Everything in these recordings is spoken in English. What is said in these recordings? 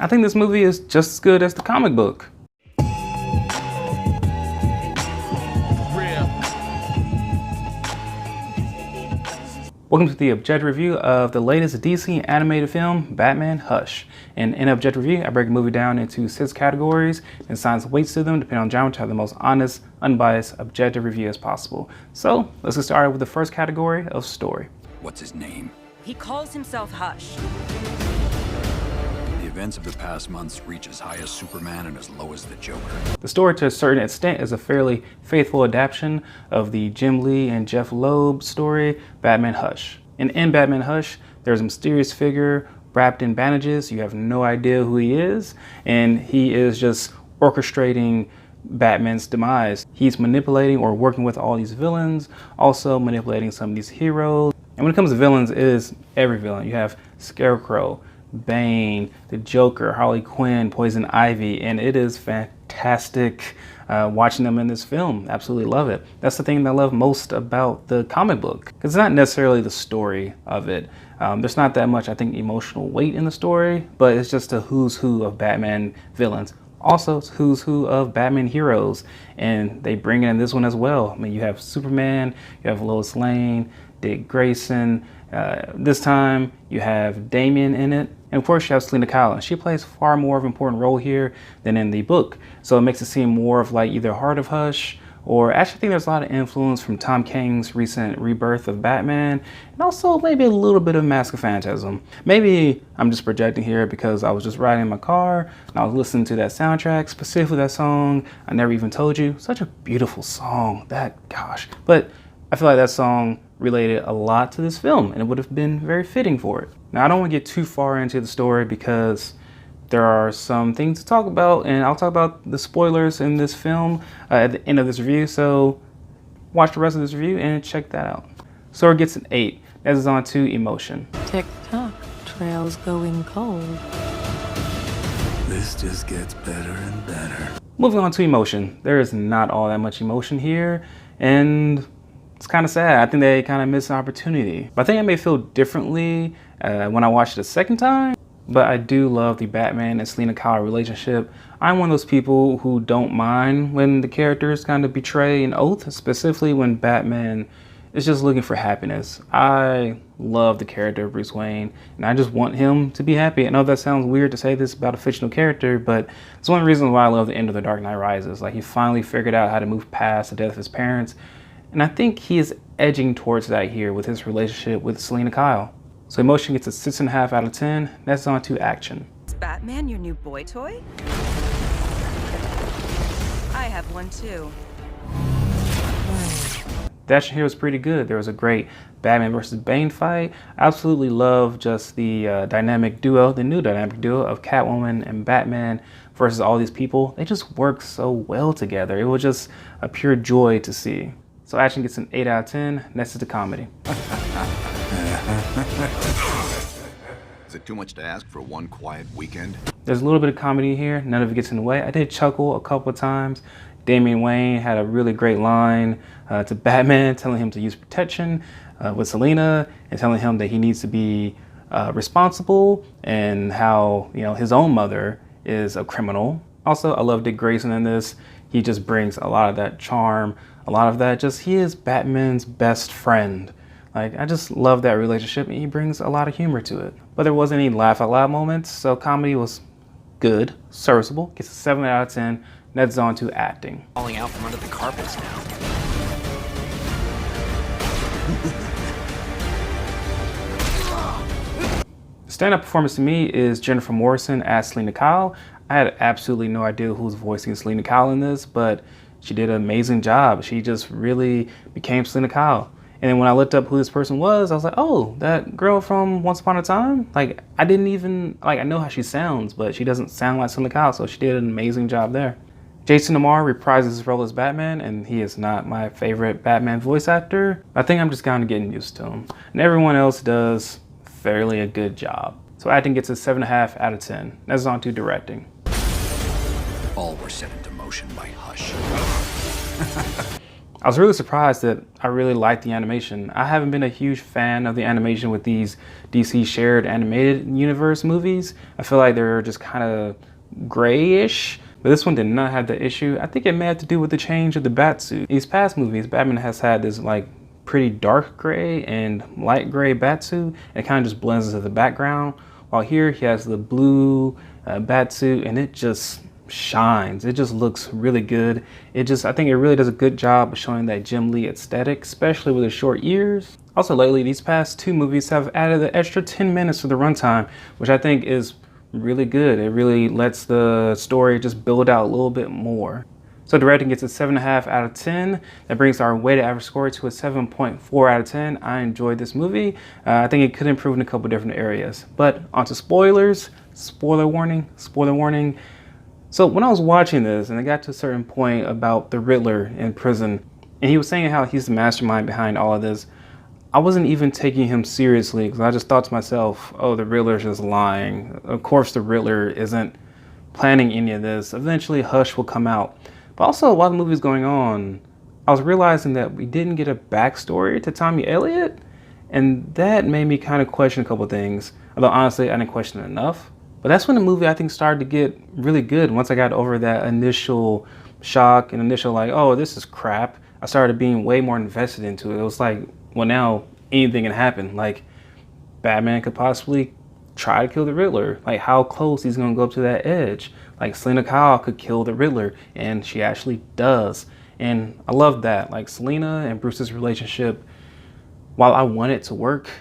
I think this movie is just as good as the comic book. Welcome to the Objective Review of the latest DC animated film, Batman Hush. And in Objective Review, I break the movie down into 6 categories and assign some weights to them depending on genre to have the most honest, unbiased, objective review as possible. So let's get started with the first category of story. What's his name? He calls himself Hush. The events of the past months reach as high as Superman and as low as the Joker. The story, to a certain extent, is a fairly faithful adaptation of the Jim Lee and Jeff Loeb story, Batman Hush. And in Batman Hush, there's a mysterious figure wrapped in bandages. You have no idea who he is, and he is just orchestrating Batman's demise. He's manipulating or working with all these villains, also manipulating some of these heroes. And when it comes to villains, it is every villain. You have Scarecrow, Bane, the Joker, Harley Quinn, Poison Ivy, and it is fantastic watching them in this film. Absolutely love it. That's the thing that I love most about the comic book, because it's not necessarily the story of it. There's not that much, I think, emotional weight in the story, but it's just a who's who of Batman villains. Also, it's who's who of Batman heroes, and they bring it in this one as well. I mean, you have Superman, you have Lois Lane, Dick Grayson. This time you have Damian in it, and of course you have Selina Kyle, and she plays far more of an important role here than in the book, so it makes it seem more of like either Heart of Hush, or actually I think there's a lot of influence from Tom King's recent rebirth of Batman, and also maybe a little bit of Mask of Phantasm. Maybe I'm just projecting here because I was just riding in my car and I was listening to that soundtrack, specifically that song, I Never Even Told You. Such a beautiful song, gosh. But I feel like that song related a lot to this film, and it would have been very fitting for it. Now, I don't want to get too far into the story because there are some things to talk about, and I'll talk about the spoilers in this film at the end of this review, so watch the rest of this review and check that out. So it gets an 8. That is on to emotion. Tick-tock, trail's going cold. This just gets better and better. Moving on to emotion. There is not all that much emotion here, and it's kind of sad. I think they kind of missed an opportunity. But I think I may feel differently when I watched it a second time. But I do love the Batman and Selina Kyle relationship. I'm one of those people who don't mind when the characters kind of betray an oath, specifically when Batman is just looking for happiness. I love the character of Bruce Wayne, and I just want him to be happy. I know that sounds weird to say this about a fictional character, but it's one of the reasons why I love the end of The Dark Knight Rises. Like, he finally figured out how to move past the death of his parents. And I think he is edging towards that here with his relationship with Selina Kyle. So emotion gets a 6.5 out of 10. That's on to action. Is Batman your new boy toy? I have one too. The action here was pretty good. There was a great Batman versus Bane fight. I absolutely love just the dynamic duo, the new dynamic duo of Catwoman and Batman versus all these people. They just work so well together. It was just a pure joy to see. So action gets an 8 out of 10. Next is the comedy. Is it too much to ask for one quiet weekend? There's a little bit of comedy here. None of it gets in the way. I did chuckle a couple of times. Damian Wayne had a really great line to Batman, telling him to use protection with Selina and telling him that he needs to be responsible, and how, you know, his own mother is a criminal. Also, I love Dick Grayson in this. He just brings a lot of that charm, a lot of that just, he is Batman's best friend. Like, I just love that relationship, and he brings a lot of humor to it. But there wasn't any laugh out loud moments, so comedy was good, serviceable. Gets a 7 out of 10. That's on to acting. Falling out from under the carpets now. The stand-up performance to me is Jennifer Morrison as Selina Kyle. I had absolutely no idea who was voicing Selina Kyle in this, but she did an amazing job. She just really became Selina Kyle. And then when I looked up who this person was, I was like, oh, that girl from Once Upon a Time? Like, I didn't even, like, I know how she sounds, but she doesn't sound like Selina Kyle, so she did an amazing job there. Jason Momoa reprises his role as Batman, and he is not my favorite Batman voice actor. I think I'm just kind of getting used to him. And everyone else does fairly a good job. So acting gets a 7.5 out of 10. That's on to directing. All were set into motion by Hush. I was really surprised that I really liked the animation. I haven't been a huge fan of the animation with these DC shared animated universe movies. I feel like they're just kind of grayish, but this one did not have the issue. I think it may have to do with the change of the Batsuit. These past movies, Batman has had this like pretty dark gray and light gray Batsuit, and it kind of just blends into the background. While here he has the blue Batsuit, and it just shines. It just looks really good. I think it really does a good job of showing that Jim Lee aesthetic, especially with his short ears. Also lately, these past two movies have added an extra 10 minutes to the runtime, which I think is really good. It really lets the story just build out a little bit more. So directing gets a 7.5 out of 10. That brings our weighted average score to a 7.4 out of 10. I enjoyed this movie. I think it could improve in a couple different areas. But onto spoilers. Spoiler warning, spoiler warning. So when I was watching this and I got to a certain point about the Riddler in prison, and he was saying how he's the mastermind behind all of this, I wasn't even taking him seriously because I just thought to myself, oh, the Riddler's just lying. Of course the Riddler isn't planning any of this. Eventually Hush will come out. But also while the movie's going on, I was realizing that we didn't get a backstory to Tommy Elliott, and that made me kind of question a couple things. Although honestly, I didn't question it enough. But that's when the movie, I think, started to get really good. Once I got over that initial shock and initial like, oh, this is crap, I started being way more invested into it. It was like, well, now anything can happen. Like, Batman could possibly try to kill the Riddler. Like, how close he's gonna go up to that edge. Like, Selina Kyle could kill the Riddler, and she actually does. And I love that. Like, Selina and Bruce's relationship, while I want it to work,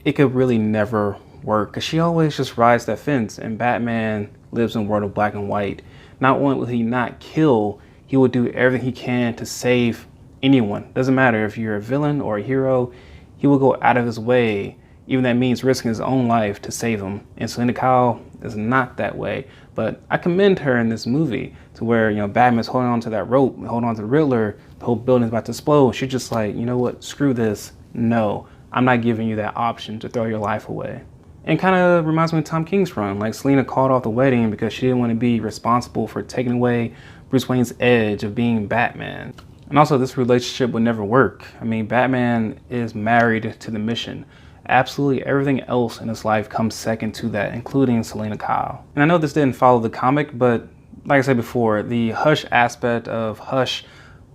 it could really never work, because she always just rides that fence, and Batman lives in a world of black and white. Not only will he not kill, he will do everything he can to save anyone. Doesn't matter if you're a villain or a hero, he will go out of his way, even that means risking his own life to save him. And Selina Kyle is not that way, but I commend her in this movie to where, you know, Batman's holding on to that rope, holding on to the Riddler, the whole building's about to explode. She's just like, you know what, screw this. No, I'm not giving you that option to throw your life away. And kind of reminds me of Tom King's run. Like, Selina called off the wedding because she didn't want to be responsible for taking away Bruce Wayne's edge of being Batman. And also, this relationship would never work. I mean, Batman is married to the mission. Absolutely everything else in his life comes second to that, including Selina Kyle. And I know this didn't follow the comic, but like I said before, the Hush aspect of Hush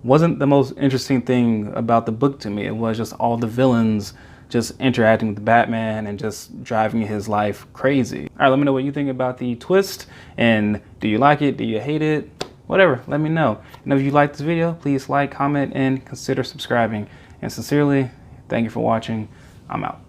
wasn't the most interesting thing about the book to me. It was just all the villains just interacting with Batman and just driving his life crazy. All right, let me know what you think about the twist, and do you like it? Do you hate it? Whatever, let me know. And if you liked this video, please like, comment, and consider subscribing. And sincerely, thank you for watching. I'm out.